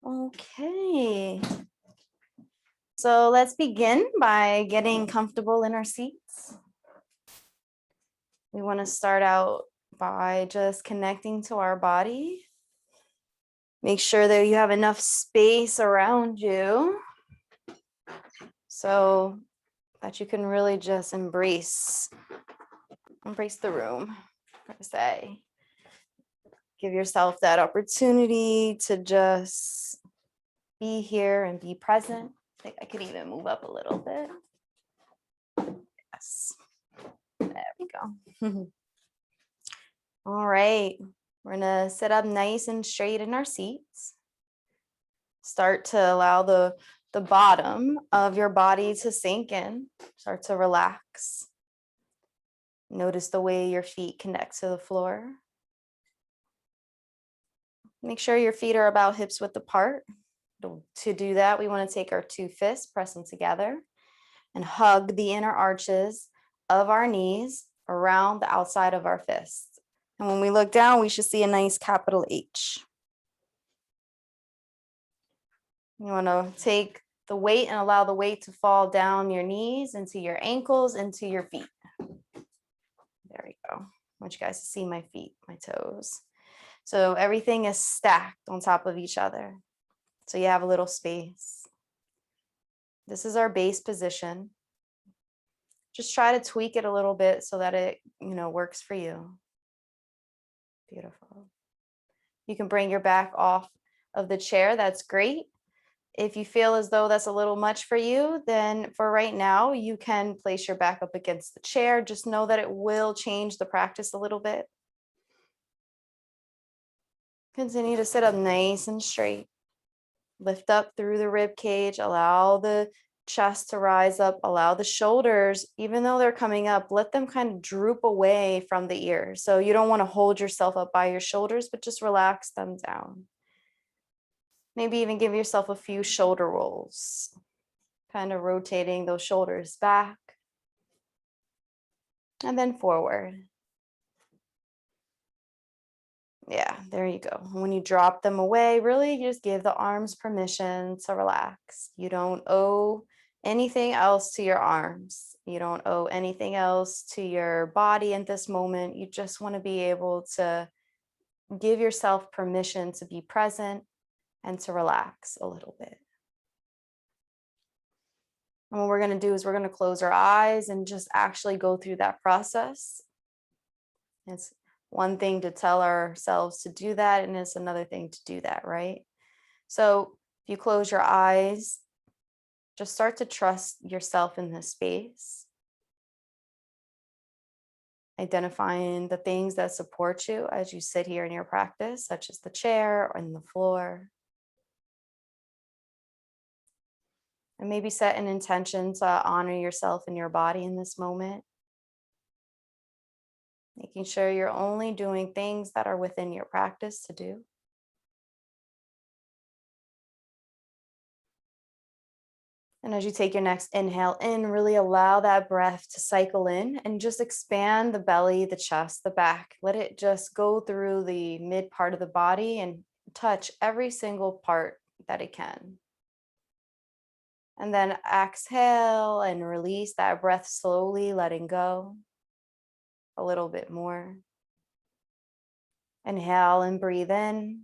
Okay. So let's begin by getting comfortable in our seats. We want to start out by just connecting to our body. Make sure that you have enough space around you so that you can really just embrace the room, per se. Give yourself that opportunity to just be here and be present. I think I could even move up a little bit. Yes. There we go. All right. We're gonna sit up nice and straight in our seats. Start to allow the bottom of your body to sink in. Start to relax. Notice the way your feet connect to the floor. Make sure your feet are about hips width apart. To do that, we want to take our two fists, press them together, and hug the inner arches of our knees around the outside of our fists. And when we look down, we should see a nice capital H. You want to take the weight and allow the weight to fall down your knees, into your ankles, into your feet. There we go. I want you guys to see my feet, my toes. So everything is stacked on top of each other. So you have a little space. This is our base position. Just try to tweak it a little bit so that it, works for you. Beautiful. You can bring your back off of the chair. That's great. If you feel as though that's a little much for you, then for right now, you can place your back up against the chair. Just know that it will change the practice a little bit. Continue to sit up nice and straight. Lift up through the rib cage. Allow the chest to rise up. Allow the shoulders, even though they're coming up, let them kind of droop away from the ears. So you don't want to hold yourself up by your shoulders, but just relax them down. Maybe even give yourself a few shoulder rolls, kind of rotating those shoulders back and then forward. Yeah, there you go. When you drop them away, really just give the arms permission to relax. You don't owe anything else to your arms. You don't owe anything else to your body at this moment. You just want to be able to give yourself permission to be present and to relax a little bit. And what we're going to do is we're going to close our eyes and just actually go through that process. It's one thing to tell ourselves to do that, and it's another thing to do that, right? So if you close your eyes, just start to trust yourself in this space. Identifying the things that support you as you sit here in your practice, such as the chair or the floor. And maybe set an intention to honor yourself and your body in this moment. Making sure you're only doing things that are within your practice to do. And as you take your next inhale in, really allow that breath to cycle in and just expand the belly, the chest, the back. Let it just go through the mid part of the body and touch every single part that it can. And then exhale and release that breath slowly, letting go. A little bit more. Inhale and breathe in.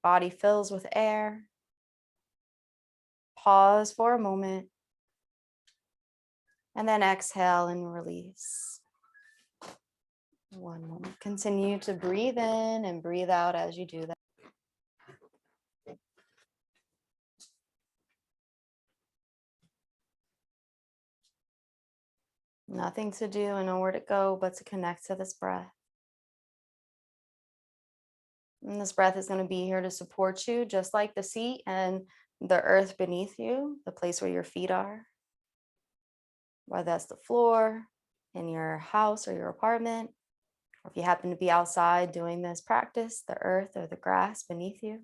Body fills with air. Pause for a moment. And then exhale and release. One moment. Continue to breathe in and breathe out as you do that. Nothing to do and nowhere to go but to connect to this breath. And this breath is going to be here to support you, just like the seat and the earth beneath you, the place where your feet are. Whether that's the floor in your house or your apartment, or if you happen to be outside doing this practice, the earth or the grass beneath you.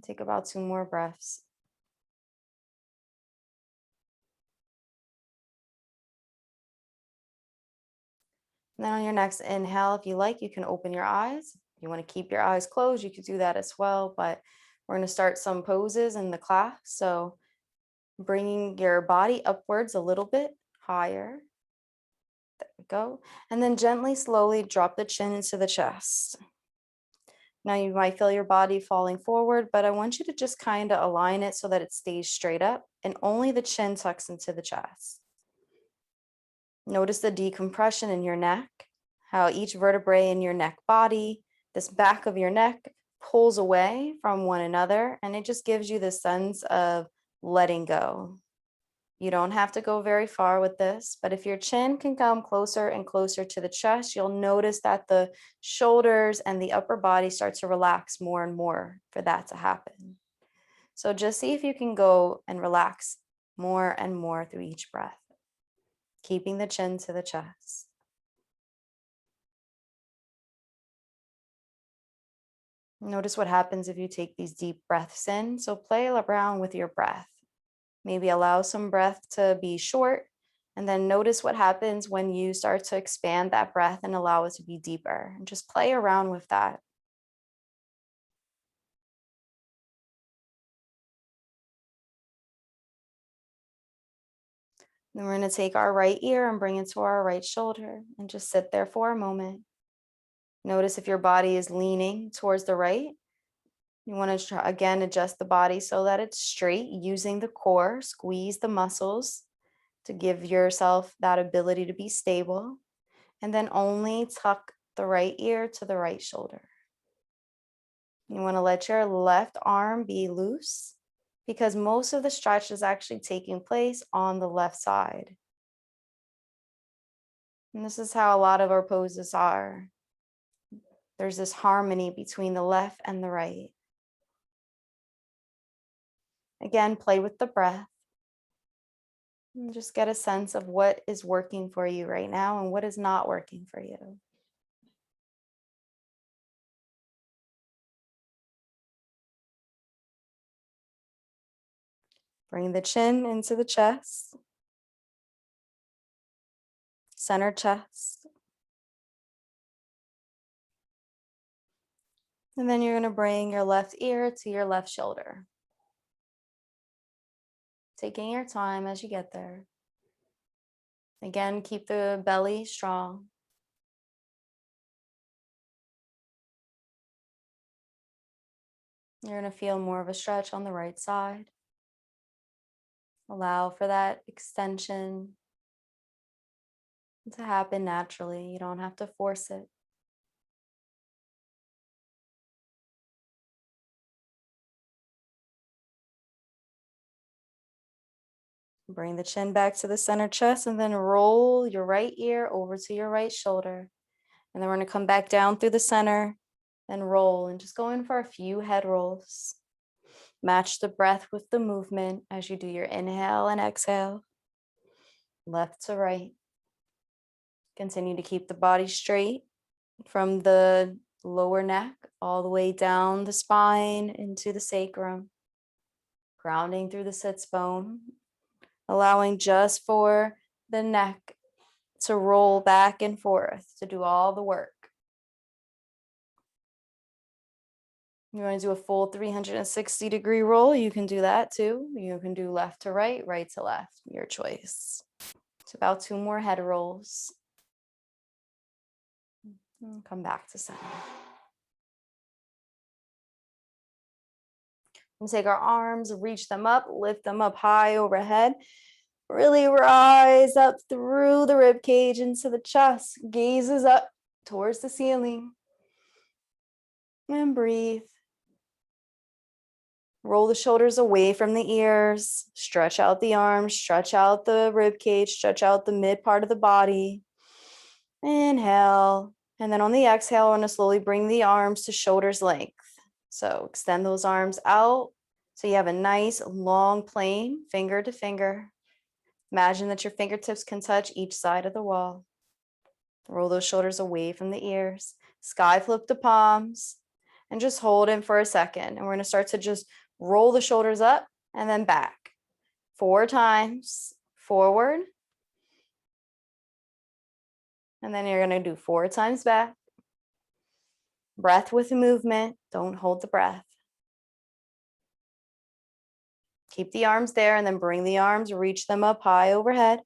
Take about 2 more breaths. And then on your next inhale, if you like, you can open your eyes. You want to keep your eyes closed, you could do that as well, but we're going to start some poses in the class. So bringing your body upwards a little bit higher. There we go. And then gently, slowly drop the chin into the chest. Now you might feel your body falling forward, but I want you to just kind of align it so that it stays straight up and only the chin tucks into the chest. Notice the decompression in your neck, how each vertebrae in your neck body, this back of your neck pulls away from one another, and it just gives you the sense of letting go. You don't have to go very far with this, but if your chin can come closer and closer to the chest, you'll notice that the shoulders and the upper body start to relax more and more for that to happen. So just see if you can go and relax more and more through each breath, keeping the chin to the chest. Notice what happens if you take these deep breaths in. So play around with your breath. Maybe allow some breath to be short, and then notice what happens when you start to expand that breath and allow it to be deeper. And just play around with that. Then we're going to take our right ear and bring it to our right shoulder and just sit there for a moment. Notice if your body is leaning towards the right. You want to try, again, adjust the body so that it's straight, using the core, squeeze the muscles to give yourself that ability to be stable. And then only tuck the right ear to the right shoulder. You want to let your left arm be loose because most of the stretch is actually taking place on the left side. And this is how a lot of our poses are. There's this harmony between the left and the right. Again, play with the breath. And just get a sense of what is working for you right now and what is not working for you. Bring the chin into the chest, center chest. And then you're going to bring your left ear to your left shoulder. Taking your time as you get there. Again, keep the belly strong. You're going to feel more of a stretch on the right side. Allow for that extension to happen naturally. You don't have to force it. Bring the chin back to the center chest and then roll your right ear over to your right shoulder. And then we're going to come back down through the center and roll and just go in for a few head rolls. Match the breath with the movement as you do your inhale and exhale, left to right. Continue to keep the body straight from the lower neck all the way down the spine into the sacrum, grounding through the sits bone, allowing just for the neck to roll back and forth to do all the work. You want to do a full 360-degree roll, you can do that too. You can do left to right, right to left, your choice. It's about 2 more head rolls. And come back to center. And take our arms, reach them up, lift them up high overhead. Really rise up through the rib cage into the chest, gazes up towards the ceiling. And breathe. Roll the shoulders away from the ears, stretch out the arms, stretch out the rib cage, stretch out the mid part of the body. Inhale. And then on the exhale, we're going to slowly bring the arms to shoulders length. So extend those arms out so you have a nice long plane, finger to finger. Imagine that your fingertips can touch each side of the wall. Roll those shoulders away from the ears. Sky flip the palms and just hold it for a second. And we're going to start to just roll the shoulders up and then back. 4 times forward. And then you're going to do 4 times back. Breath with movement. Don't hold the breath. Keep the arms there and then bring the arms, reach them up high overhead.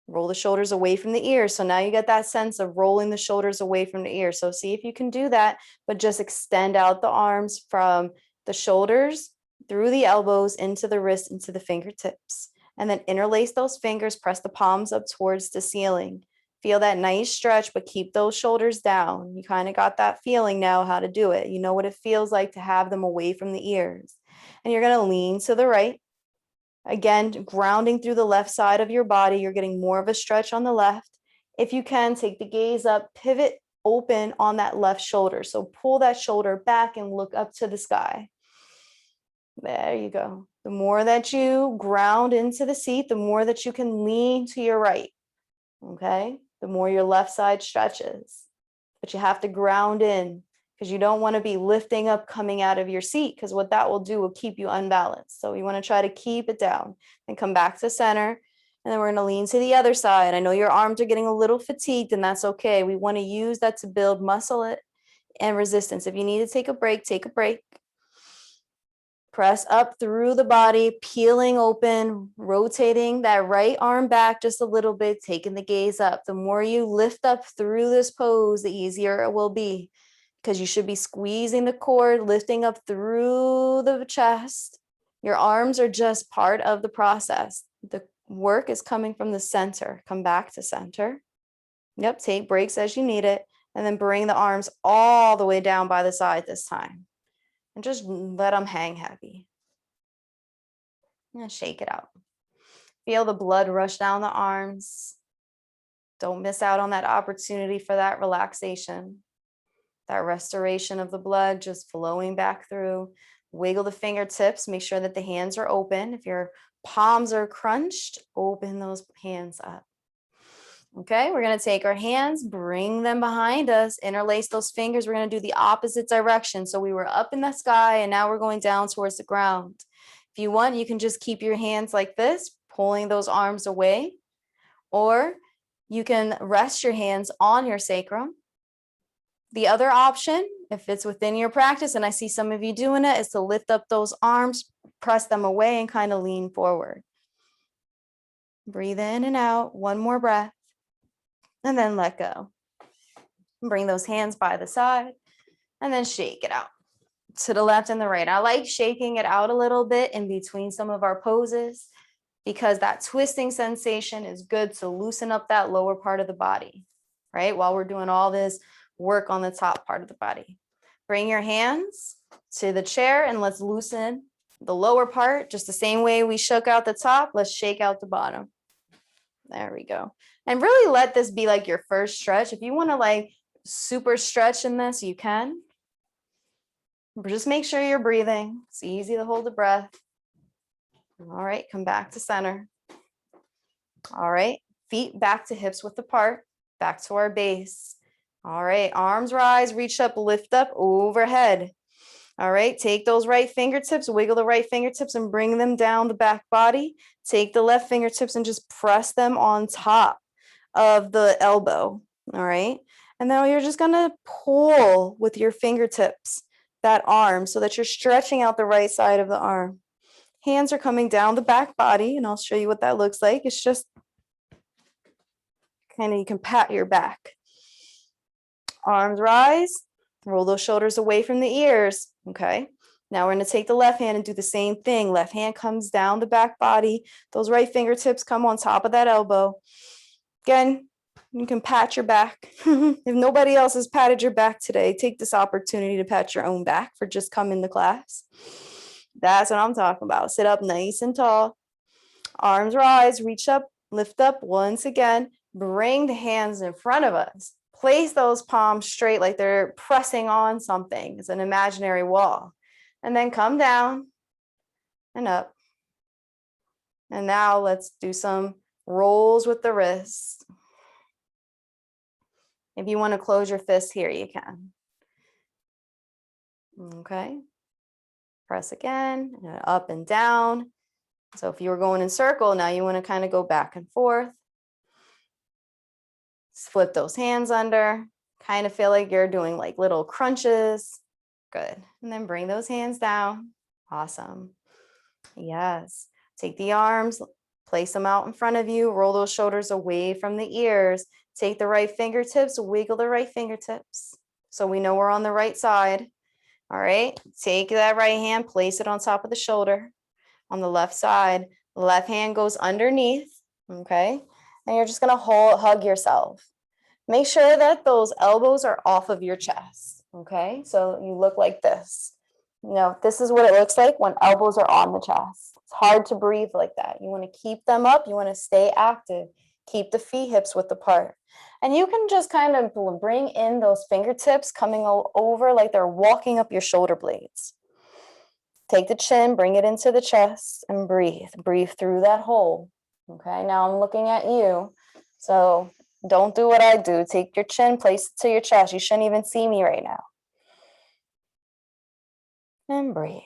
Roll the shoulders away from the ears. So now you get that sense of rolling the shoulders away from the ears. So see if you can do that, but just extend out the arms from the shoulders through the elbows into the wrists, into the fingertips. And then interlace those fingers, press the palms up towards the ceiling. Feel that nice stretch, but keep those shoulders down. You kind of got that feeling now how to do it. You know what it feels like to have them away from the ears. And you're going to lean to the right. Again, grounding through the left side of your body. You're getting more of a stretch on the left. If you can, take the gaze up, pivot open on that left shoulder. So pull that shoulder back and look up to the sky. There you go. The more that you ground into the seat, the more that you can lean to your right. Okay? The more your left side stretches. But you have to ground in, because you don't want to be lifting up coming out of your seat, because what that will do will keep you unbalanced. So you want to try to keep it down and come back to center. And then we're going to lean to the other side. I know your arms are getting a little fatigued, and that's okay. We want to use that to build muscle and resistance. If you need to take a break, take a break. Press up through the body, peeling open, rotating that right arm back just a little bit, taking the gaze up. The more you lift up through this pose, the easier it will be, because you should be squeezing the cord, lifting up through the chest. Your arms are just part of the process. The work is coming from the center. Come back to center. Yep, take breaks as you need it. And then bring the arms all the way down by the side this time. And just let them hang heavy. And shake it out. Feel the blood rush down the arms. Don't miss out on that opportunity for that relaxation. That restoration of the blood just flowing back through. Wiggle the fingertips. Make sure that the hands are open. If your palms are crunched, open those hands up. Okay, we're going to take our hands, bring them behind us, interlace those fingers. We're going to do the opposite direction. So we were up in the sky and now we're going down towards the ground. If you want, you can just keep your hands like this, pulling those arms away, or you can rest your hands on your sacrum. The other option, if it's within your practice, and I see some of you doing it, is to lift up those arms, press them away, and kind of lean forward. Breathe in and out. One more breath. And then let go. Bring those hands by the side and then shake it out to the left and the right. I like shaking it out a little bit in between some of our poses, because that twisting sensation is good to loosen up that lower part of the body, right? While we're doing all this work on the top part of the body. Bring your hands to the chair and let's loosen the lower part just the same way we shook out the top. Let's shake out the bottom. There we go. And really let this be like your first stretch. If you want to like super stretch in this, you can. But just make sure you're breathing. It's easy to hold the breath. All right, come back to center. All right, feet back to hips width apart, back to our base. All right, arms rise, reach up, lift up, overhead. All right, take those right fingertips, wiggle the right fingertips and bring them down the back body. Take the left fingertips and just press them on top of the elbow. All right, and now you're just gonna pull with your fingertips that arm so that you're stretching out the right side of the arm. Hands are coming down the back body, and I'll show you what that looks like. It's just kind of, you can pat your back. Arms rise, roll those shoulders away from the ears. Okay, now we're going to take the left hand and do the same thing. Left hand comes down the back body. Those right fingertips come on top of that elbow. Again, you can pat your back. If nobody else has patted your back today, take this opportunity to pat your own back for just coming to class. That's what I'm talking about. Sit up nice and tall. Arms rise, reach up, lift up once again. Bring the hands in front of us. Place those palms straight like they're pressing on something. It's an imaginary wall. And then come down and up. And now let's do some rolls with the wrists. If you want to close your fists here, you can. Okay. Press again, up and down. So if you were going in circle, now you want to kind of go back and forth. Flip those hands under, Kind of feel like you're doing like little crunches. Good. And then bring those hands down. Awesome. Yes. Take the arms, place them out in front of you, roll those shoulders away from the ears. Take the right fingertips, wiggle the right fingertips. So we know we're on the right side. All right. Take that right hand, place it on top of the shoulder on the left side. The left hand goes underneath. Okay. And you're just going to hug yourself. Make sure that those elbows are off of your chest. Okay. So you look like this. You know, this is what it looks like when elbows are on the chest. It's hard to breathe like that. You want to keep them up. You want to stay active. Keep the feet hips width apart. And you can just kind of bring in those fingertips coming over like they're walking up your shoulder blades. Take the chin, bring it into the chest, and breathe. Breathe through that hole. Okay, now I'm looking at you. So don't do what I do. Take your chin, place it to your chest. You shouldn't even see me right now. And breathe.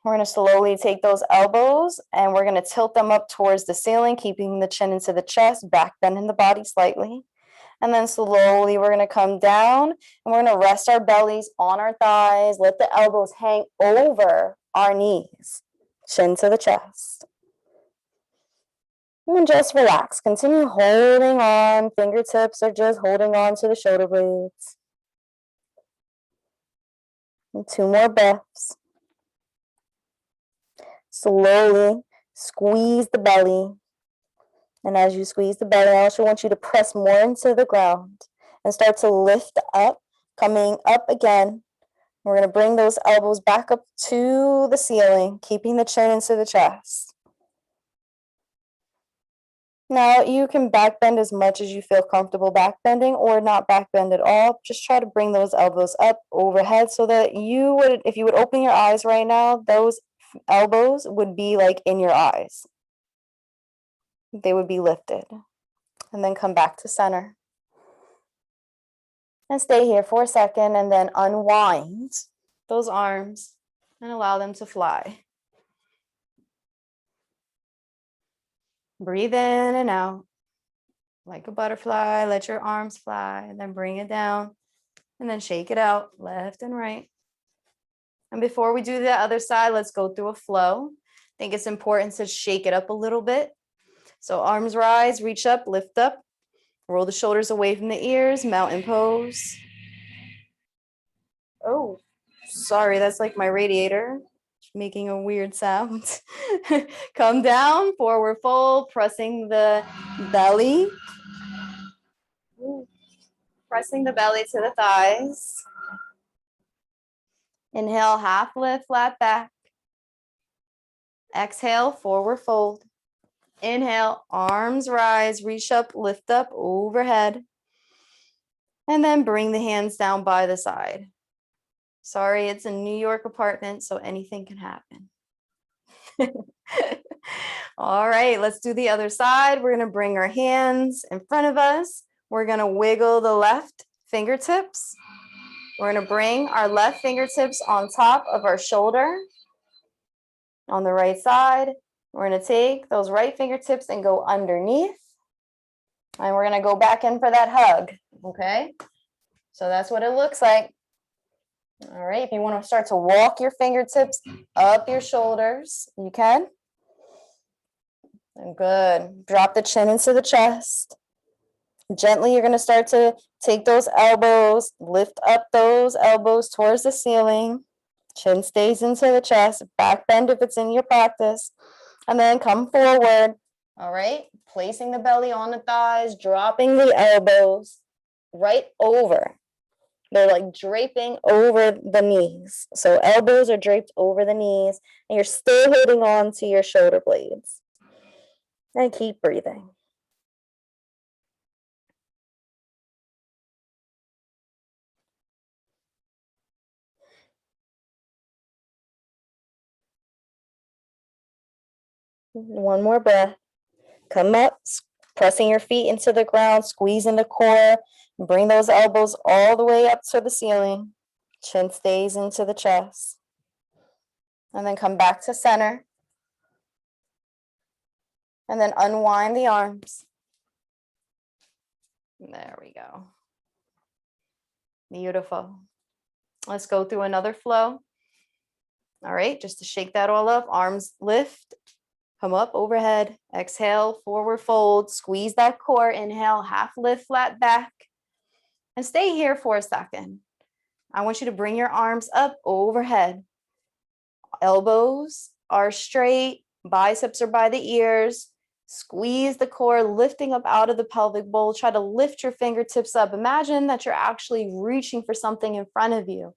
We're going to slowly take those elbows and we're going to tilt them up towards the ceiling, keeping the chin into the chest, back bending the body slightly. And then slowly we're going to come down and we're going to rest our bellies on our thighs. Let the elbows hang over our knees, chin to the chest. And then just relax. Continue holding on. Fingertips are just holding on to the shoulder blades. And 2 more breaths. Slowly squeeze the belly. And as you squeeze the belly, I also want you to press more into the ground and start to lift up, coming up again. We're going to bring those elbows back up to the ceiling, keeping the chin into the chest. Now, you can back bend as much as you feel comfortable back bending or not back bend at all. Just try to bring those elbows up overhead so that you would, if you would open your eyes right now, those elbows would be like in your eyes. They would be lifted. And then come back to center. And stay here for a second and then unwind those arms and allow them to fly. Breathe in and out like a butterfly. Let your arms fly and then bring it down and then shake it out left and right. And before we do the other side, let's go through a flow. I think it's important to shake it up a little bit. So arms rise, reach up, lift up, roll the shoulders away from the ears, mountain pose. Oh, sorry, that's like my radiator making a weird sound. Come down, forward fold, pressing the belly. Pressing the belly to the thighs. Inhale, half lift, flat back. Exhale, forward fold. Inhale, arms rise, reach up, lift up, overhead. And then bring the hands down by the side. Sorry, it's a New York apartment, so anything can happen. All right, let's do the other side. We're going to bring our hands in front of us. We're going to wiggle the left fingertips. We're going to bring our left fingertips on top of our shoulder. On the right side, we're going to take those right fingertips and go underneath. And we're going to go back in for that hug. Okay, so that's what it looks like. All right, if you want to start to walk your fingertips up your shoulders, you can. And good. Drop the chin into the chest. Gently, you're going to start to take those elbows, lift up those elbows towards the ceiling. Chin stays into the chest, back bend if it's in your practice, and then come forward. All right, placing the belly on the thighs, dropping the elbows right over. They're like draping over the knees. So elbows are draped over the knees, and you're still holding on to your shoulder blades. And keep breathing. One more breath. Come up, pressing your feet into the ground, squeezing the core. Bring those elbows all the way up to the ceiling. Chin stays into the chest. And then come back to center. And then unwind the arms. There we go. Beautiful. Let's go through another flow. All right, just to shake that all up, arms lift, come up overhead, exhale, forward fold, squeeze that core, inhale, half lift, flat back, and stay here for a second. I want you to bring your arms up overhead. Elbows are straight, biceps are by the ears. Squeeze the core, lifting up out of the pelvic bowl. Try to lift your fingertips up. Imagine that you're actually reaching for something in front of you.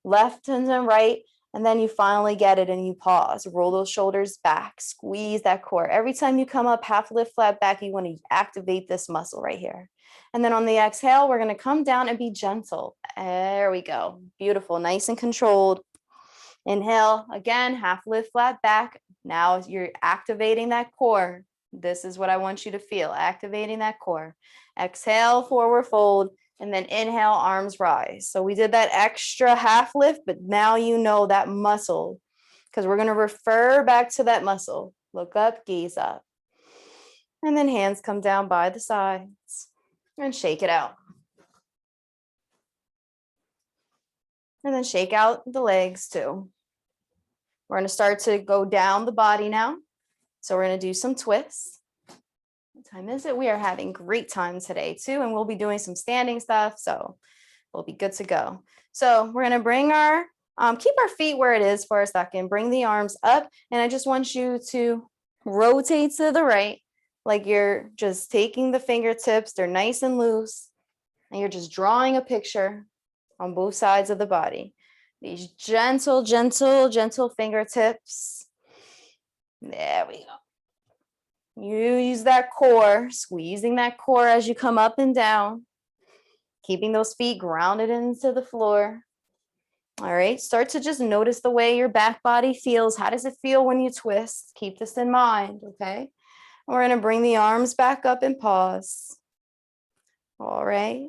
Left and then right, and then you finally get it and you pause. Roll those shoulders back, squeeze that core. Every time you come up, half lift, flat back, you want to activate this muscle right here. And then on the exhale, we're going to come down and be gentle. There we go. Beautiful, nice and controlled. Inhale, again, half lift, flat back. Now you're activating that core. This is what I want you to feel, activating that core. Exhale, forward fold, and then inhale, arms rise. So we did that extra half lift, but now you know that muscle, because we're going to refer back to that muscle. Look up, gaze up. And then hands come down by the sides and shake it out. And then shake out the legs too. We're going to start to go down the body now. So we're going to do some twists. What time is it? We are having great time today too, and we'll be doing some standing stuff. So we'll be good to go. So we're going to bring our, keep our feet where it is for a second. Bring the arms up. And I just want you to rotate to the right, like you're just taking the fingertips. They're nice and loose. And you're just drawing a picture on both sides of the body. These gentle, gentle, gentle fingertips. There we go. You use that core, squeezing that core as you come up and down, keeping those feet grounded into the floor. All right, start to just notice the way your back body feels. How does it feel when you twist? Keep this in mind, okay? We're going to bring the arms back up and pause. All right.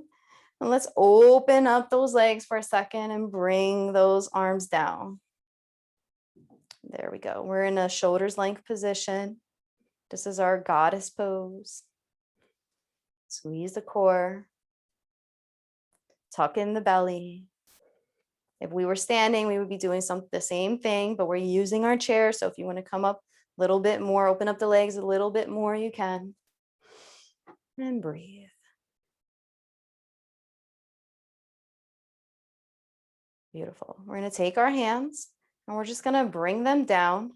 And let's open up those legs for a second and bring those arms down. There we go. We're in a shoulders length position. This is our goddess pose. Squeeze the core. Tuck in the belly. If we were standing, we would be doing the same thing, but we're using our chair. So if you want to come up a little bit more, open up the legs a little bit more, you can. And breathe. Beautiful. We're going to take our hands and we're just going to bring them down.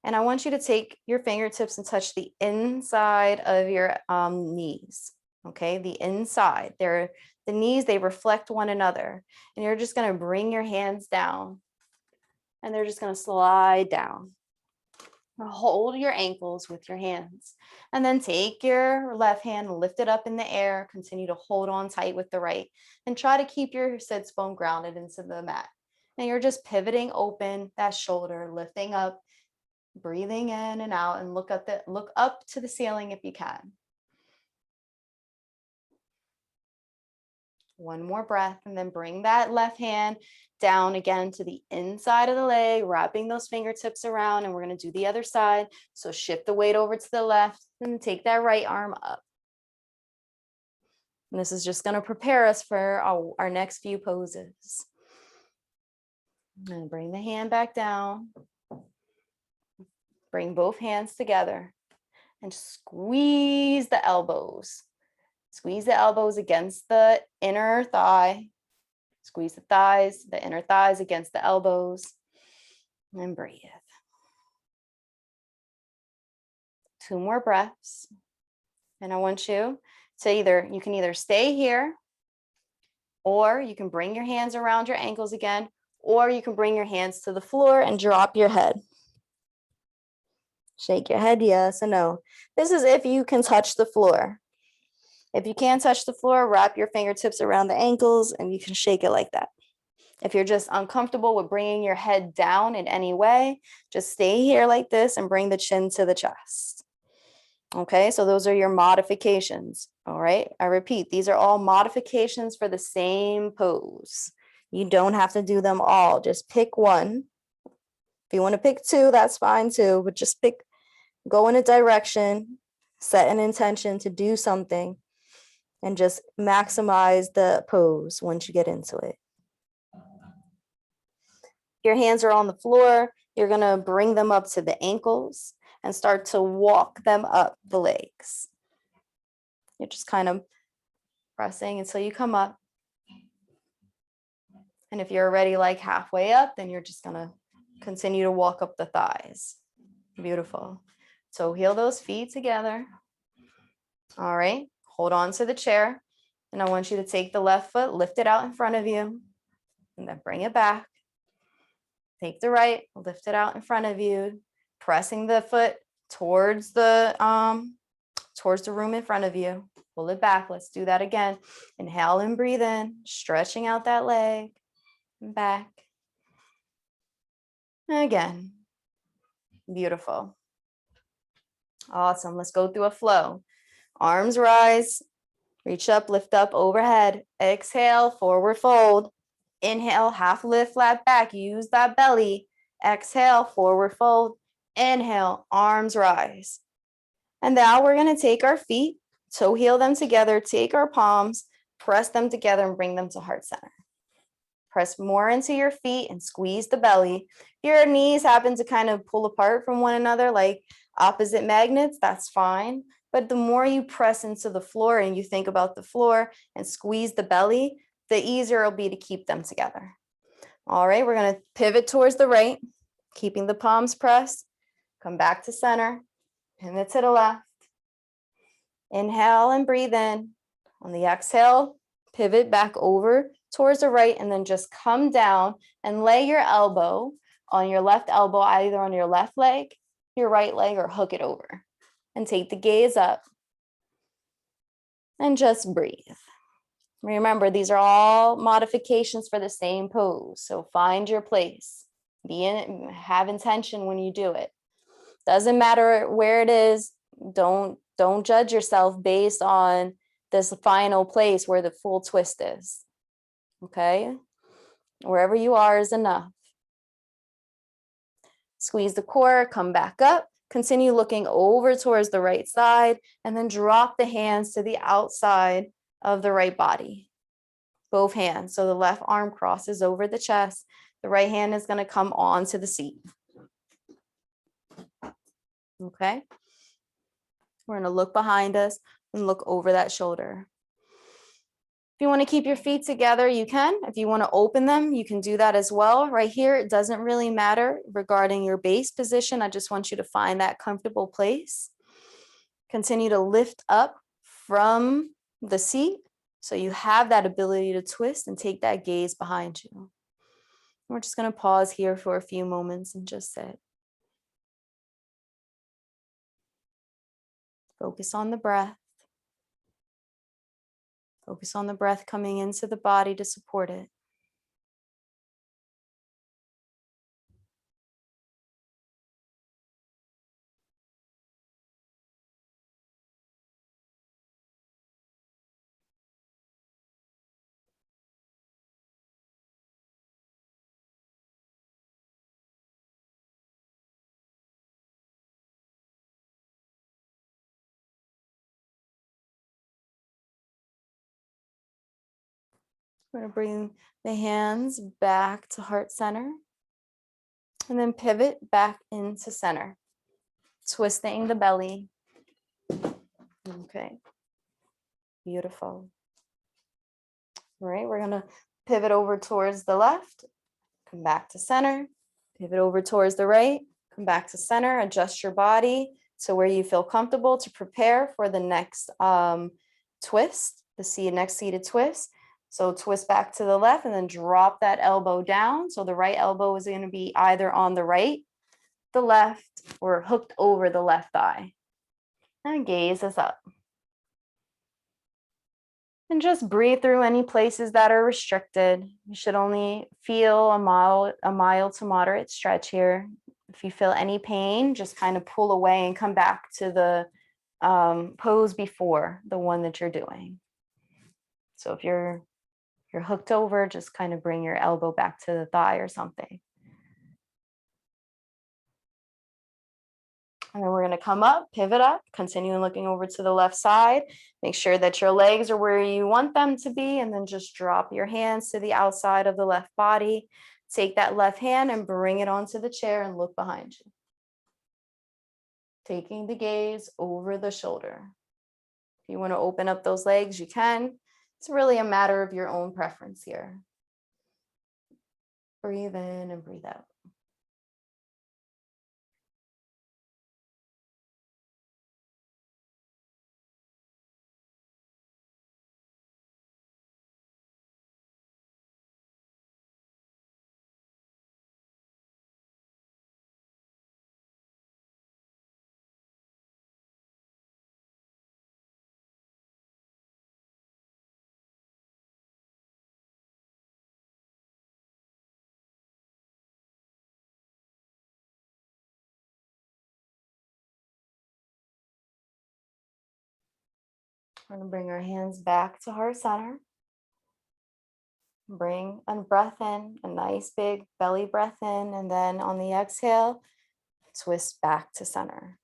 And I want you to take your fingertips and touch the inside of your knees. Okay, the inside. The knees, they reflect one another. And you're just going to bring your hands down. And they're just going to slide down. Hold your ankles with your hands. And then take your left hand, lift it up in the air. Continue to hold on tight with the right. And try to keep your sits bone grounded into the mat. And you're just pivoting open that shoulder, lifting up, breathing in and out, and look up to the ceiling if you can. One more breath, and then bring that left hand down again to the inside of the leg, wrapping those fingertips around, and we're going to do the other side. So shift the weight over to the left and take that right arm up. And this is just going to prepare us for our next few poses. And bring the hand back down. Bring both hands together and squeeze the elbows. Squeeze the elbows against the inner thigh. Squeeze the thighs, the inner thighs against the elbows. And breathe. 2 more breaths. And I want you to you can either stay here, or you can bring your hands around your ankles again, or you can bring your hands to the floor and drop your head. Shake your head yes and no. This is if you can touch the floor. If you can't touch the floor, wrap your fingertips around the ankles and you can shake it like that. If you're just uncomfortable with bringing your head down in any way, just stay here like this and bring the chin to the chest. Okay, so those are your modifications. All right, I repeat, these are all modifications for the same pose. You don't have to do them all. Just pick one. If you want to pick 2, that's fine too, but just go in a direction, set an intention to do something, and just maximize the pose once you get into it. Your hands are on the floor. You're going to bring them up to the ankles and start to walk them up the legs. You're just kind of pressing until you come up. And if you're already like halfway up, then you're just going to continue to walk up the thighs. Beautiful. So heel those feet together. All right. Hold on to the chair. And I want you to take the left foot, lift it out in front of you, and then bring it back. Take the right, lift it out in front of you, pressing the foot towards the room in front of you. Pull it back. Let's do that again. Inhale and breathe in, stretching out that leg and back. And again. Beautiful. Awesome. Let's go through a flow. Arms rise, reach up, lift up overhead. Exhale, forward fold. Inhale, half lift, flat back. Use that belly. Exhale, forward fold. Inhale, arms rise. And now we're going to take our feet, toe heel them together, take our palms, press them together and bring them to heart center. Press more into your feet and squeeze the belly. If your knees happen to kind of pull apart from one another like opposite magnets, that's fine. But the more you press into the floor and you think about the floor and squeeze the belly, the easier it'll be to keep them together. All right, we're going to pivot towards the right, keeping the palms pressed. Come back to center, pivot to the left. Inhale and breathe in. On the exhale, pivot back over towards the right, and then just come down and lay your elbow on your left elbow, either on your left leg, your right leg, or hook it over. And take the gaze up and just breathe. Remember, these are all modifications for the same pose. So find your place. Be in it, have intention when you do it. Doesn't matter where it is. Don't judge yourself based on this final place where the full twist is. Okay? Wherever you are is enough. Squeeze the core, come back up. Continue looking over towards the right side, and then drop the hands to the outside of the right body. Both hands. So the left arm crosses over the chest. The right hand is going to come onto the seat. Okay. We're going to look behind us and look over that shoulder. If you want to keep your feet together, you can. If you want to open them, you can do that as well. Right here, it doesn't really matter regarding your base position. I just want you to find that comfortable place. Continue to lift up from the seat so you have that ability to twist and take that gaze behind you. We're just going to pause here for a few moments and just sit. Focus on the breath. Focus on the breath coming into the body to support it. We're going to bring the hands back to heart center and then pivot back into center, twisting the belly. Okay, beautiful. All right, we're going to pivot over towards the left, come back to center, pivot over towards the right, come back to center, adjust your body to where you feel comfortable to prepare for the next twist, the next seated twist. So twist back to the left and then drop that elbow down. So the right elbow is going to be either on the right, the left, or hooked over the left thigh. And gaze is up. And just breathe through any places that are restricted. You should only feel a mild to moderate stretch here. If you feel any pain, just kind of pull away and come back to the pose before the one that you're doing. So if you're hooked over, just kind of bring your elbow back to the thigh or something. And then we're going to come up, pivot up, continue looking over to the left side. Make sure that your legs are where you want them to be, and then just drop your hands to the outside of the left body. Take that left hand and bring it onto the chair and look behind you. Taking the gaze over the shoulder. If you want to open up those legs, you can. It's really a matter of your own preference here. Breathe in and breathe out. We're going to bring our hands back to heart center. Bring a breath in, a nice big belly breath in, and then on the exhale, twist back to center.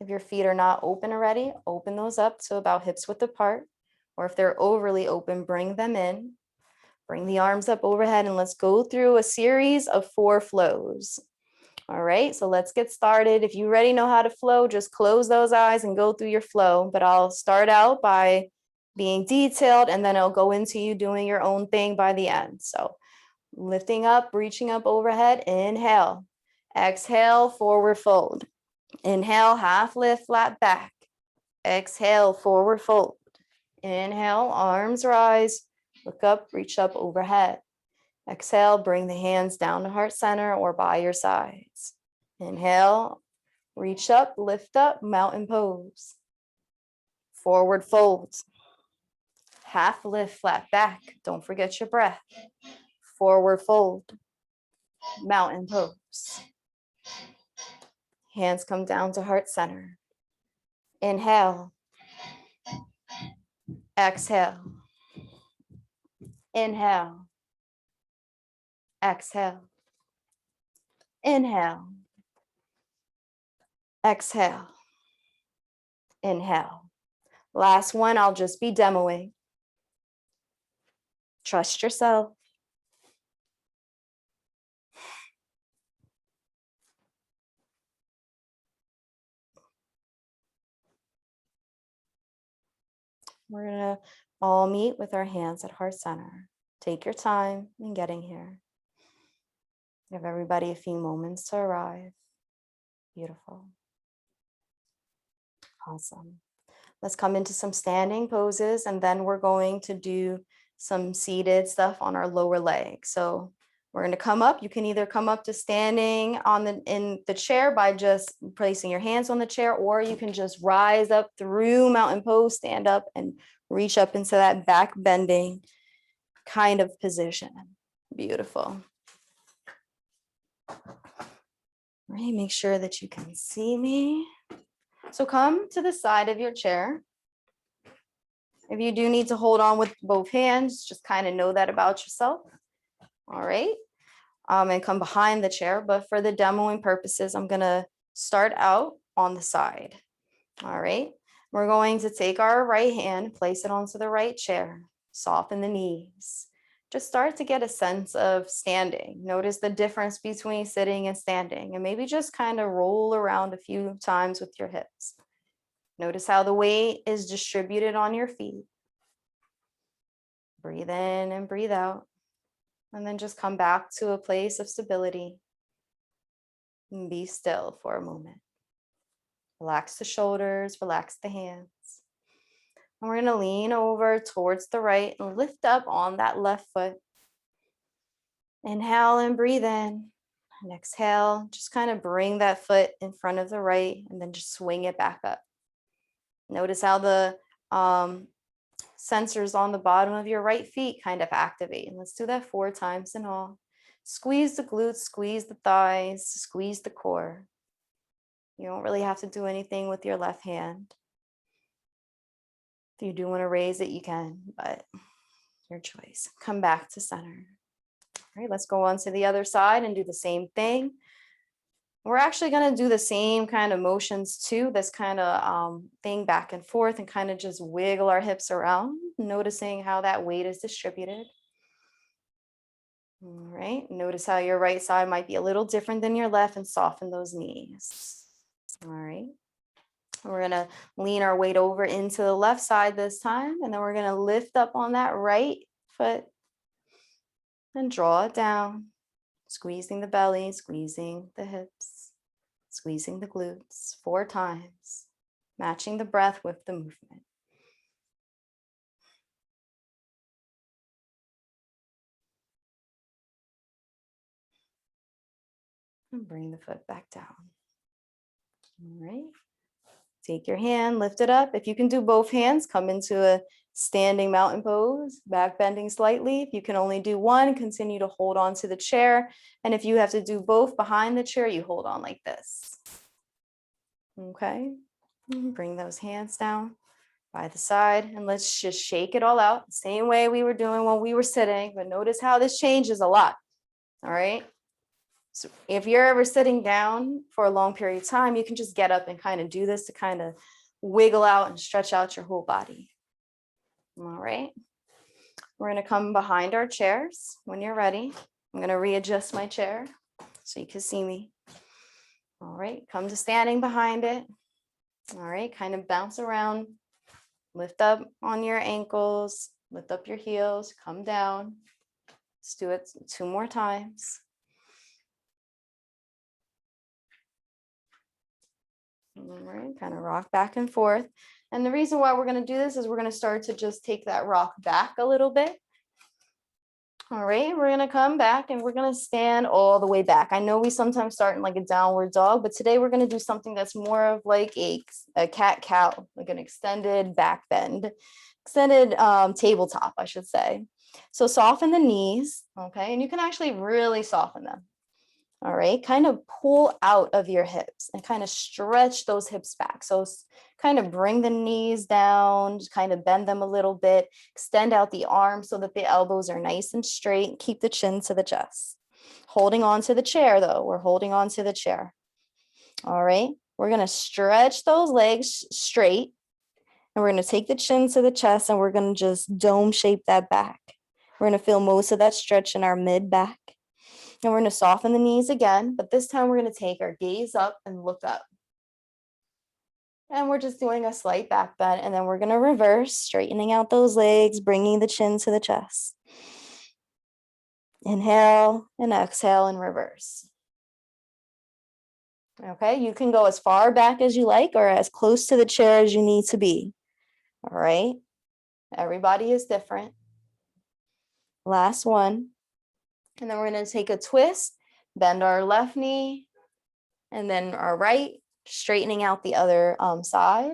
If your feet are not open already, open those up to about hips width apart, or if they're overly open, bring them in. Bring the arms up overhead, and let's go through a series of 4 flows. All right, so let's get started. If you already know how to flow, just close those eyes and go through your flow. But I'll start out by being detailed, and then I'll go into you doing your own thing by the end. So lifting up, reaching up overhead, inhale. Exhale, forward fold. Inhale, half lift, flat back. Exhale, forward fold. Inhale, arms rise. Look up, reach up overhead. Exhale, bring the hands down to heart center or by your sides. Inhale, reach up, lift up, mountain pose. Forward fold. Half lift, flat back. Don't forget your breath. Forward fold. Mountain pose. Hands come down to heart center. Inhale. Exhale. Inhale. Exhale. Inhale. Exhale. Inhale. Last one, I'll just be demoing. Trust yourself. We're going to all meet with our hands at heart center. Take your time in getting here. Give everybody a few moments to arrive. Beautiful. Awesome. Let's come into some standing poses, and then we're going to do some seated stuff on our lower leg. So we're going to come up. You can either come up to standing in the chair by just placing your hands on the chair, or you can just rise up through mountain pose, stand up and reach up into that back bending kind of position. Beautiful. All right, make sure that you can see me. So come to the side of your chair. If you do need to hold on with both hands, just kind of know that about yourself. All right. And come behind the chair. But for the demoing purposes, I'm going to start out on the side. All right. We're going to take our right hand, place it onto the right chair, soften the knees. Just start to get a sense of standing. Notice the difference between sitting and standing, and maybe just kind of roll around a few times with your hips. Notice how the weight is distributed on your feet. Breathe in and breathe out. And then just come back to a place of stability. And be still for a moment. Relax the shoulders, relax the hands. And we're going to lean over towards the right and lift up on that left foot. Inhale and breathe in. And exhale, just kind of bring that foot in front of the right and then just swing it back up. Notice how the sensors on the bottom of your right feet kind of activate. And let's do that 4 times in all. Squeeze the glutes, squeeze the thighs, squeeze the core. You don't really have to do anything with your left hand. If you do want to raise it, you can, but your choice. Come back to center. All right, let's go on to the other side and do the same thing. We're actually going to do the same kind of motions too, this kind of thing back and forth, and kind of just wiggle our hips around, noticing how that weight is distributed. All right, notice how your right side might be a little different than your left, and soften those knees. All right, we're going to lean our weight over into the left side this time, and then we're going to lift up on that right foot and draw it down, squeezing the belly, squeezing the hips, squeezing the glutes 4 times, matching the breath with the movement. And bring the foot back down. All right. Take your hand, lift it up. If you can do both hands, come into a standing mountain pose, back bending slightly. If you can only do one, continue to hold on to the chair. And if you have to do both behind the chair, you hold on like this. Okay. Bring those hands down by the side, and let's just shake it all out. Same way we were doing when we were sitting, but notice how this changes a lot. All right. So if you're ever sitting down for a long period of time, you can just get up and kind of do this to kind of wiggle out and stretch out your whole body. All right. We're going to come behind our chairs. When you're ready, I'm going to readjust my chair so you can see me. All right. Come to standing behind it. All right. Kind of bounce around. Lift up on your ankles. Lift up your heels. Come down. Let's do it 2 more times. All right, kind of rock back and forth. And the reason why we're going to do this is we're going to start to just take that rock back a little bit. All right, we're going to come back and we're going to stand all the way back. I know we sometimes start in like a downward dog, but today we're going to do something that's more of like a cat-cow, like an extended back bend, extended tabletop, I should say. So soften the knees, okay? And you can actually really soften them. All right, kind of pull out of your hips and kind of stretch those hips back. So kind of bring the knees down, kind of bend them a little bit, extend out the arms so that the elbows are nice and straight. Keep the chin to the chest. Holding on to the chair though, we're holding on to the chair. All right, we're gonna stretch those legs straight, and we're gonna take the chin to the chest, and we're gonna just dome shape that back. We're gonna feel most of that stretch in our mid back. And we're going to soften the knees again, but this time we're going to take our gaze up and look up. And we're just doing a slight back bend, and then we're going to reverse, straightening out those legs, bringing the chin to the chest. Inhale and exhale and reverse. Okay, you can go as far back as you like or as close to the chair as you need to be. All right, everybody is different. Last one. And then we're going to take a twist, bend our left knee, and then our right, straightening out the other side.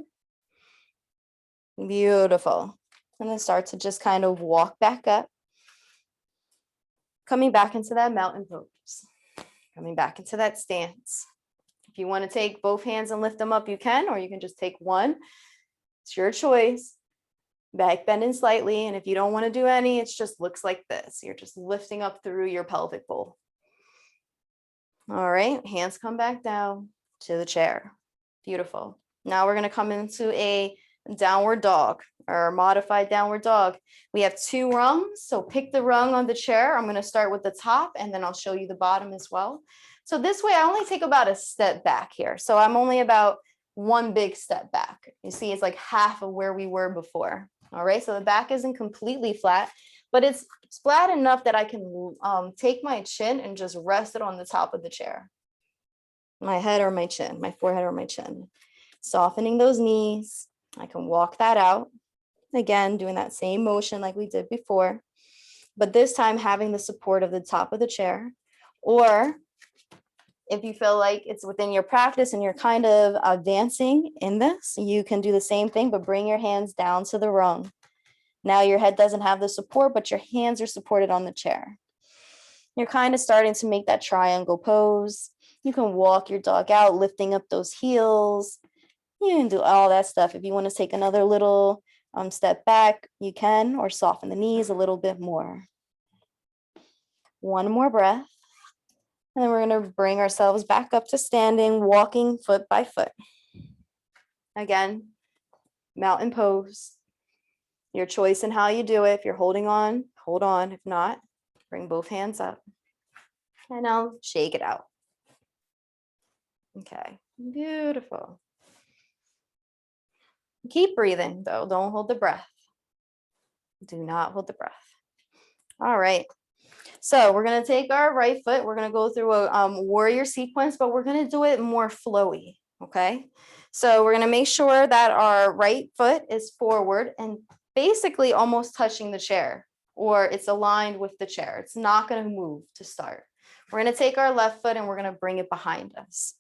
Beautiful. And then start to just kind of walk back up. Coming back into that mountain pose. Coming back into that stance. If you want to take both hands and lift them up, you can, or you can just take one. It's your choice. Back bending slightly, and if you don't want to do any, it just looks like this. You're just lifting up through your pelvic bowl. All right, hands come back down to the chair. Beautiful. Now we're going to come into a downward dog or modified downward dog. We have 2 rungs, so pick the rung on the chair. I'm going to start with the top, and then I'll show you the bottom as well. So this way I only take about a step back here. So I'm only about 1 big step back. You see, it's like half of where we were before. All right, so the back isn't completely flat, but it's flat enough that I can take my chin and just rest it on the top of the chair. My head or my chin, my forehead or my chin. Softening those knees. I can walk that out. Again, doing that same motion like we did before, but this time having the support of the top of the chair. Or if you feel like it's within your practice and you're kind of advancing in this, you can do the same thing, but bring your hands down to the rung. Now your head doesn't have the support, but your hands are supported on the chair. You're kind of starting to make that triangle pose. You can walk your dog out, lifting up those heels. You can do all that stuff. If you want to take another little step back, you can, or soften the knees a little bit more. One more breath. And then we're going to bring ourselves back up to standing, walking foot by foot. Again, mountain pose. Your choice in how you do it. If you're holding on, hold on. If not, bring both hands up. And now shake it out. Okay, beautiful. Keep breathing though. Don't hold the breath. Do not hold the breath. All right. So we're going to take our right foot. We're going to go through a warrior sequence, but we're going to do it more flowy. Okay. So we're going to make sure that our right foot is forward and basically almost touching the chair, or it's aligned with the chair. It's not going to move to start. We're going to take our left foot and we're going to bring it behind us.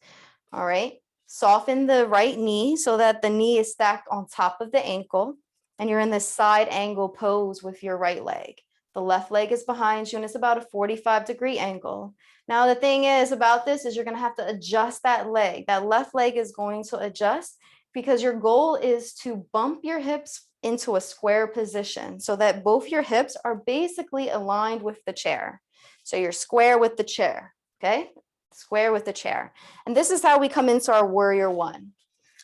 All right. Soften the right knee so that the knee is stacked on top of the ankle, and you're in this side angle pose with your right leg. The left leg is behind you and it's about a 45-degree angle. Now, the thing is about this is you're going to have to adjust that leg. That left leg is going to adjust because your goal is to bump your hips into a square position so that both your hips are basically aligned with the chair. So you're square with the chair, okay? Square with the chair. And this is how we come into our warrior one.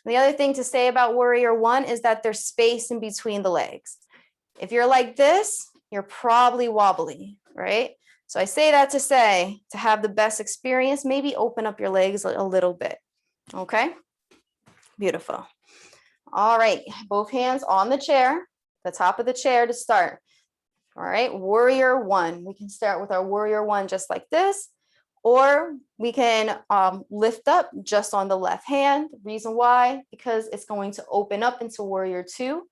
The other thing to say about warrior one is that there's space in between the legs. If you're like this, you're probably wobbly, right? So I say that to say, to have the best experience, maybe open up your legs a little bit, okay? Beautiful. All right, both hands on the chair, the top of the chair to start. All right, warrior one. We can start with our warrior one just like this, or we can lift up just on the left hand. Reason why? Because it's going to open up into warrior two,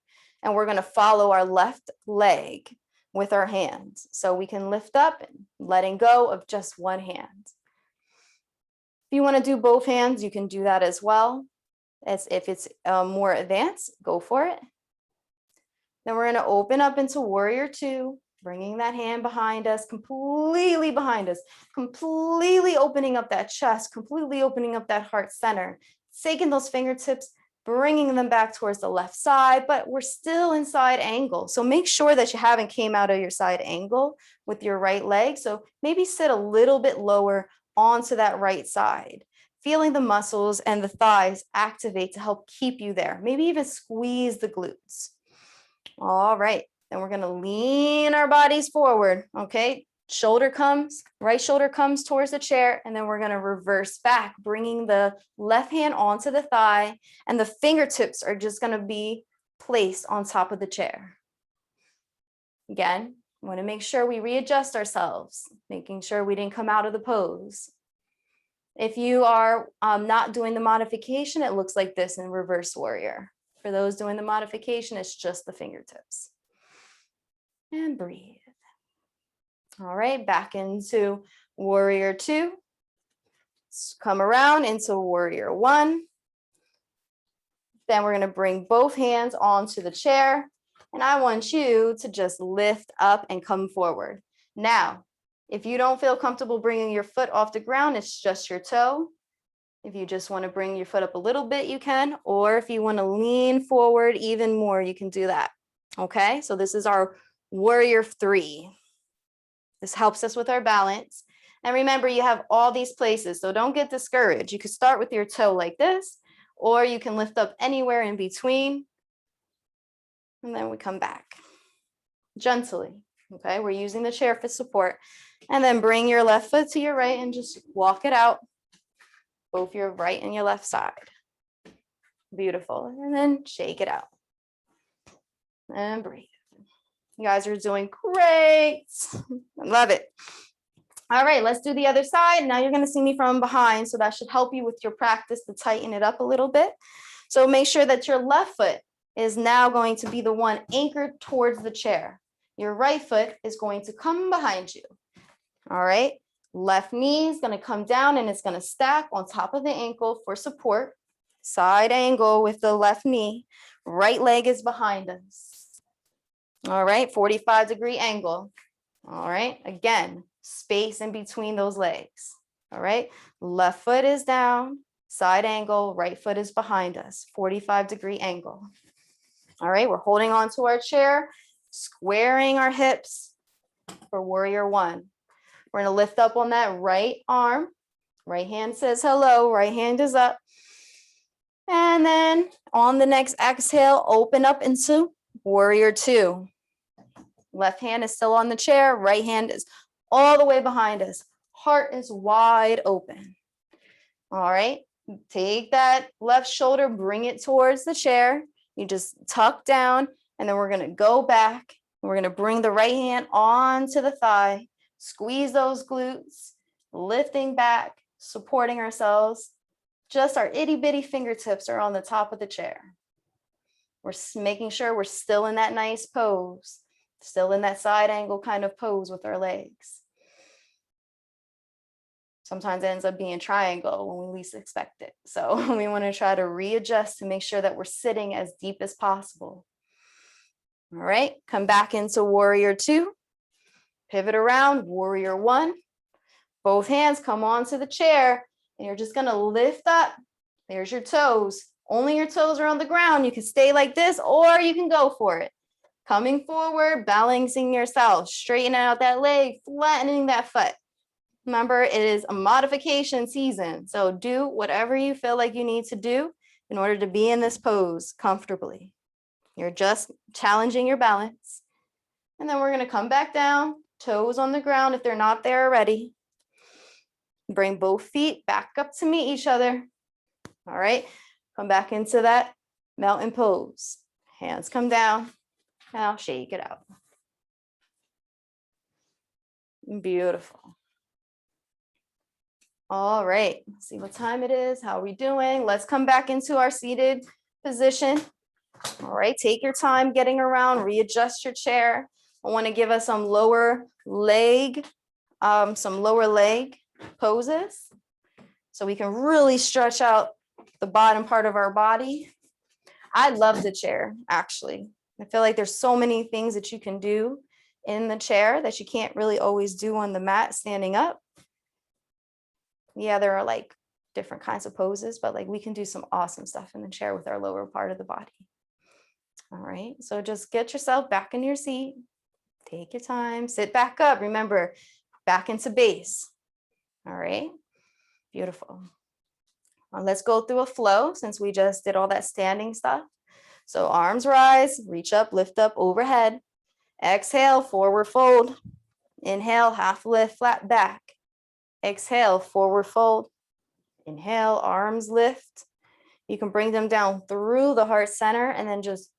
and we're going to follow our left leg with our hands. So we can lift up and letting go of just one hand. If you want to do both hands, you can do that as well. As if it's more advanced, go for it. Then we're going to open up into warrior two, bringing that hand behind us, completely behind us, completely opening up that chest, completely opening up that heart center, taking those fingertips, bringing them back towards the left side, but we're still in side angle. So make sure that you haven't came out of your side angle with your right leg. So maybe sit a little bit lower onto that right side, feeling the muscles and the thighs activate to help keep you there. Maybe even squeeze the glutes. All right, then we're gonna lean our bodies forward, okay? Right shoulder comes towards the chair, and then we're gonna reverse back, bringing the left hand onto the thigh, and the fingertips are just gonna be placed on top of the chair. Again, we wanna make sure we readjust ourselves, making sure we didn't come out of the pose. If you are not doing the modification, it looks like this in reverse warrior. For those doing the modification, it's just the fingertips. And breathe. All right, back into warrior two. Let's come around into warrior one. Then we're going to bring both hands onto the chair. And I want you to just lift up and come forward. Now, if you don't feel comfortable bringing your foot off the ground, it's just your toe. If you just want to bring your foot up a little bit, you can. Or if you want to lean forward even more, you can do that. Okay, so this is our warrior three. This helps us with our balance. And remember, you have all these places, so don't get discouraged. You could start with your toe like this, or you can lift up anywhere in between. And then we come back gently. Okay, we're using the chair for support. And then bring your left foot to your right and just walk it out, both your right and your left side. Beautiful. And then shake it out. And breathe. You guys are doing great. I love it. All right, let's do the other side. Now you're going to see me from behind, so that should help you with your practice to tighten it up a little bit. So make sure that your left foot is now going to be the one anchored towards the chair. Your right foot is going to come behind you. All right, left knee is going to come down and it's going to stack on top of the ankle for support. Side angle with the left knee. Right leg is behind us. All right, 45-degree angle. All right, again, space in between those legs. All right, left foot is down, side angle, right foot is behind us, 45-degree angle. All right, we're holding on to our chair, squaring our hips for warrior one. We're gonna lift up on that right arm. Right hand says hello, right hand is up. And then on the next exhale, open up into warrior two. Left hand is still on the chair, right hand is all the way behind us. Heart is wide open. All right, take that left shoulder, bring it towards the chair. You just tuck down, and then we're gonna go back. We're gonna bring the right hand onto the thigh, squeeze those glutes, lifting back, supporting ourselves. Just our itty bitty fingertips are on the top of the chair. We're making sure we're still in that nice pose, still in that side angle kind of pose with our legs. Sometimes it ends up being triangle when we least expect it. So we want to try to readjust to make sure that we're sitting as deep as possible. All right, come back into warrior two, pivot around, warrior one. Both hands come onto the chair, and you're just gonna lift up. There's your toes. Only your toes are on the ground. You can stay like this, or you can go for it. Coming forward, balancing yourself, straightening out that leg, flattening that foot. Remember, it is a modification season, so do whatever you feel like you need to do in order to be in this pose comfortably. You're just challenging your balance. And then we're gonna come back down, toes on the ground if they're not there already. Bring both feet back up to meet each other. All right, come back into that mountain pose. Hands come down, now shake it out. Beautiful. All right, let's see what time it is. How are we doing? Let's come back into our seated position. All right, take your time getting around, readjust your chair. I want to give us some lower leg poses so we can really stretch out the bottom part of our body. I love the chair, actually. I feel like there's so many things that you can do in the chair that you can't really always do on the mat standing up. Yeah, there are like different kinds of poses, but like we can do some awesome stuff in the chair with our lower part of the body. All right, so just get yourself back in your seat. Take your time, sit back up. Remember, back into base. All right, beautiful. Let's go through a flow since we just did all that standing stuff. So arms rise, reach up, lift up overhead. Exhale, forward fold. Inhale, half lift, flat back. Exhale, forward fold. Inhale, arms lift. You can bring them down through the heart center and then just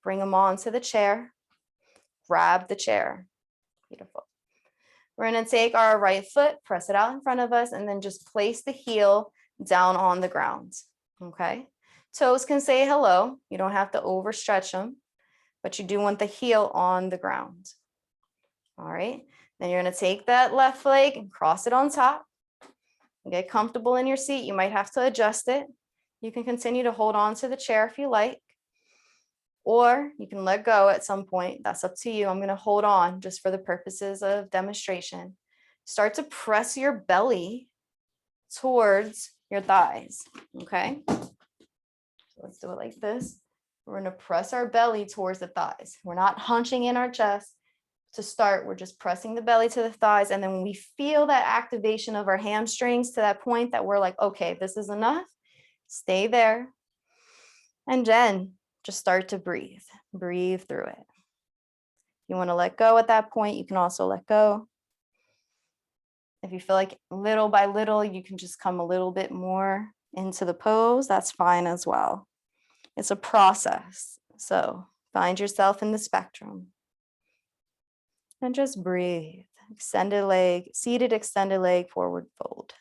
bring them onto the chair. Grab the chair. Beautiful. We're going to take our right foot, press it out in front of us, and then just place the heel down on the ground. Okay. Toes can say hello. You don't have to overstretch them, but you do want the heel on the ground. All right. Then you're going to take that left leg and cross it on top. Get comfortable in your seat. You might have to adjust it. You can continue to hold on to the chair if you like, or you can let go at some point. That's up to you. I'm going to hold on just for the purposes of demonstration. Start to press your belly towards your thighs. Okay. So let's do it like this. We're going to press our belly towards the thighs. We're not hunching in our chest. To start, we're just pressing the belly to the thighs. And then when we feel that activation of our hamstrings to that point that we're like, okay, this is enough, stay there. And then just start to breathe. Breathe through it. You want to let go at that point, you can also let go. If you feel like little by little, you can just come a little bit more into the pose, that's fine as well. It's a process. So find yourself in the spectrum. And just breathe. Extended leg, seated extended leg, forward fold.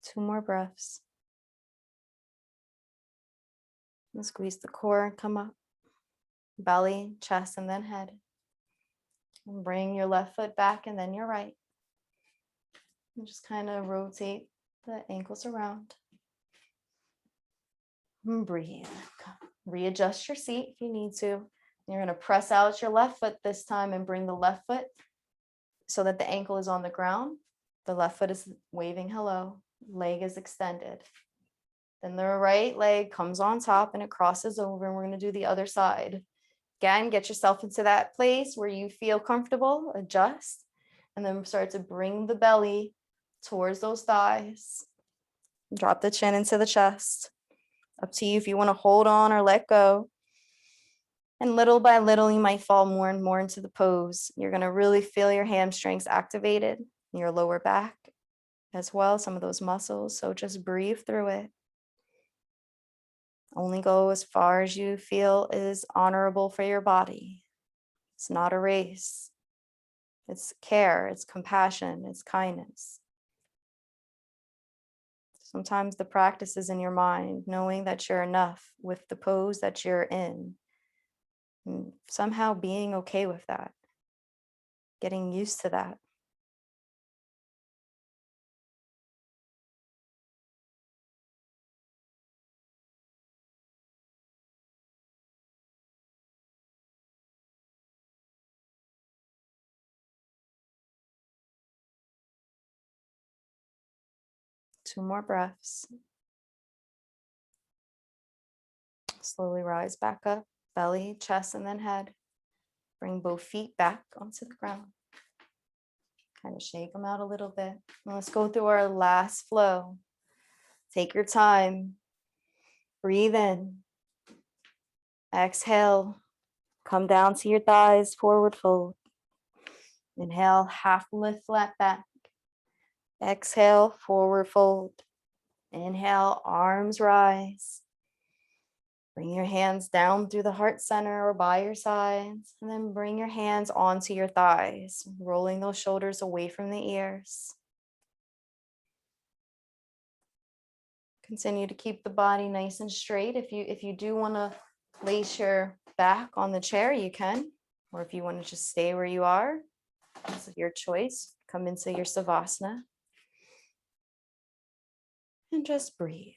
Two more breaths. And squeeze the core, come up. Belly, chest, and then head. And bring your left foot back and then your right. And just kind of rotate the ankles around. And breathe. Readjust your seat if you need to. You're going to press out your left foot this time and bring the left foot so that the ankle is on the ground. The left foot is waving hello. Leg is extended. Then the right leg comes on top and it crosses over, and we're going to do the other side. Again, get yourself into that place where you feel comfortable, adjust, and then start to bring the belly towards those thighs. Drop the chin into the chest. Up to you if you want to hold on or let go. And little by little, you might fall more and more into the pose. You're going to really feel your hamstrings activated, your lower back as well, some of those muscles. So just breathe through it. Only go as far as you feel is honorable for your body. It's not a race. It's care, it's compassion, it's kindness. Sometimes the practice is in your mind, knowing that you're enough with the pose that you're in. And somehow being okay with that, getting used to that. Two more breaths. Slowly rise back up, belly, chest, and then head. Bring both feet back onto the ground. Kind of shake them out a little bit. And let's go through our last flow. Take your time. Breathe in. Exhale. Come down to your thighs, forward fold. Inhale, half lift, flat back. Exhale, forward fold. Inhale, arms rise. Bring your hands down through the heart center or by your sides, and then bring your hands onto your thighs, rolling those shoulders away from the ears. Continue to keep the body nice and straight. If you do want to place your back on the chair, you can, or if you want to just stay where you are, it's your choice. Come into your Savasana and just breathe.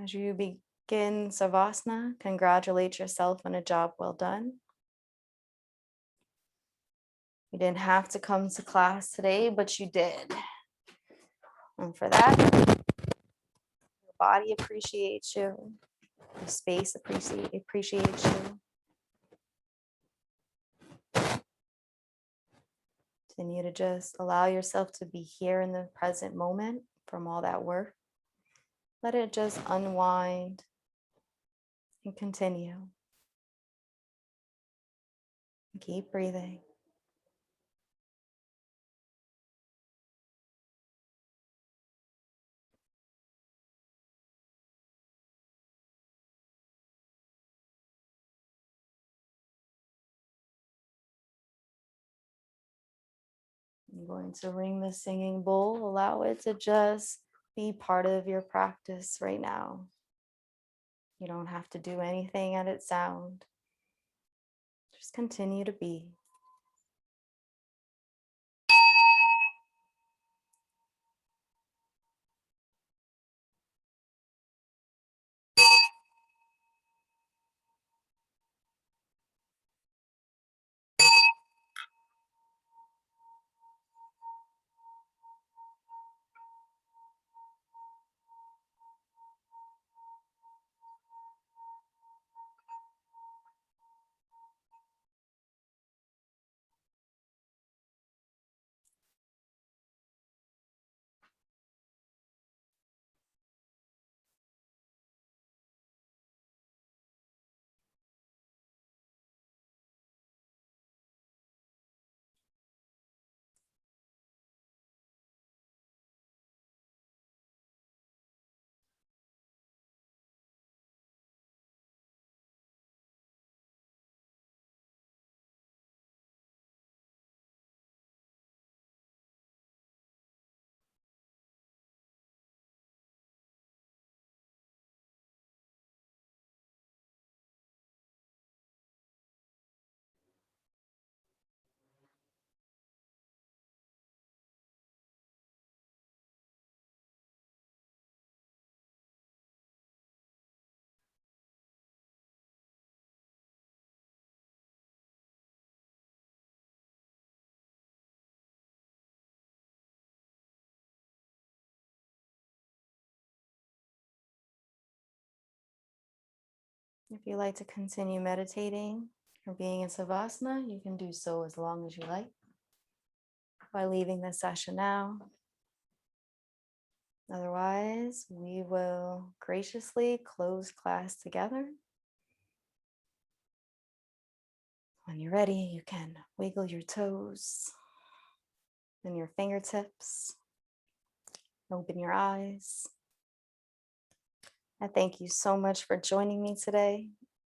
As you begin Savasana, congratulate yourself on a job well done. You didn't have to come to class today, but you did. And for that, your body appreciates you. Your space appreciates you. Continue to just allow yourself to be here in the present moment from all that work. Let it just unwind and continue. Keep breathing. I'm going to ring the singing bowl. Allow it to just be part of your practice right now. You don't have to do anything at its sound. Just continue to be. If you like to continue meditating or being in Savasana, you can do so as long as you like by leaving the session now. Otherwise, we will graciously close class together. When you're ready, you can wiggle your toes and your fingertips. Open your eyes. I thank you so much for joining me today.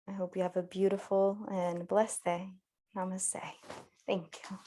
I hope you have a beautiful and blessed day. Namaste. Thank you.